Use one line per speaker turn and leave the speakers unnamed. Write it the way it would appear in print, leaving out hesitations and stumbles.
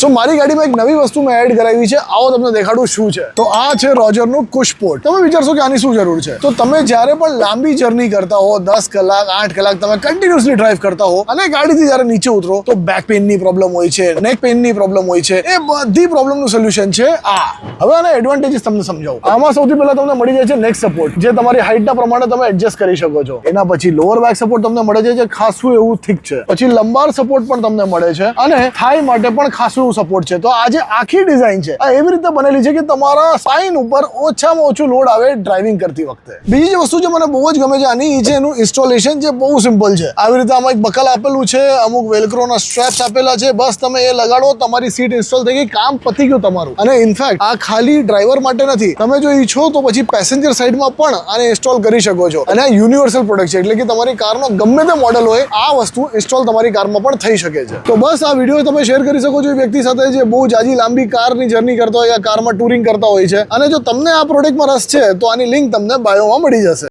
સો મારી ગાડીમાં એક નવી વસ્તુ મેં એડ કરાવી છે, આવો તમને દેખાડું શું છે. તો આ છે રોજરનું કુશપોર્ટ. તમે વિચારશો કે આની શું જરૂર છે? તો તમે જ્યારે પણ લાંબી જર્ની કરતા હો, 10 કલાક 8 કલાક તમે કન્ટિન્યુઅસલી ડ્રાઈવ કરતા હો અને ગાડીથી જ્યારે નીચે ઉતરો તો બેક પેઇનની પ્રોબ્લેમ હોય છે, નેક પેઇનની પ્રોબ્લેમ હોય છે, એ બધી પ્રોબ્લેમનું સોલ્યુશન છે આ. હવે આના એડવાન્ટેજીસ તમને સમજાવું. આમાં સૌથી પહેલા તમને મળી જાય છે નેક સપોર્ટ, જે તમારી હાઈટના પ્રમાણે તમે એડજસ્ટ કરી શકો છો. એના પછી લોઅર બેક સપોર્ટ તમને મળે છે, જે ખાસું એવું થીક છે. પછી લંબાર સપોર્ટ પણ તમને મળે છે અને થાઈ માટે પણ ખાસું એવું સપોર્ટ છે. તો આ જે આખી ડિઝાઇન છે આ એવી રીતે બનેલી છે કે તમારા સ્પાઇન ઉપર ઓછામાં ઓછું લોડ આવે ડ્રાઇવિંગ કરતી વખતે. બીજી જે વસ્તુ જે મને બહુ જ ગમે છે આની, છે એનું ઇન્સ્ટોલેશન, જે બહુ સિમ્પલ છે. આવી રીતે આમાં એક બકલ આપેલું છે, અમુક વેલ્ક્રોના સ્ટ્રેપ્સ આપેલા છે, બસ તમે એ લગાડો, તમારી સીટ ઇન્સ્ટોલ થઈ ગઈ, કામ પતી ગયું તમારું. અને ઇનફેક્ટ આ ખાલી ડ્રાઈવર માટે નથી, તમે જો ઈચ્છો તો પછી પેસેન્જર સાઈડમાં પણ આને ઇન્સ્ટોલ કરી શકો છો. અને આ યુનિવર્સલ પ્રોડક્ટ છે, એટલે કે તમારી કારનો ગમે તે મોડલ હોય આ વસ્તુ ઇન્સ્ટોલ તમારી કારમાં પણ થઈ શકે છે. તો બસ આ વિડીયો તમે શેર કરી શકો છો એ વ્યક્તિ સાથે જે બહુ જાજી લાંબી કારની જર્ની કરતા હોય, કારમાં ટુરિંગ કરતા હોય છે. અને જો તમને આ પ્રોડક્ટમાં રસ છે તો આની લિંક તમને બાયોમાં મળી જશે.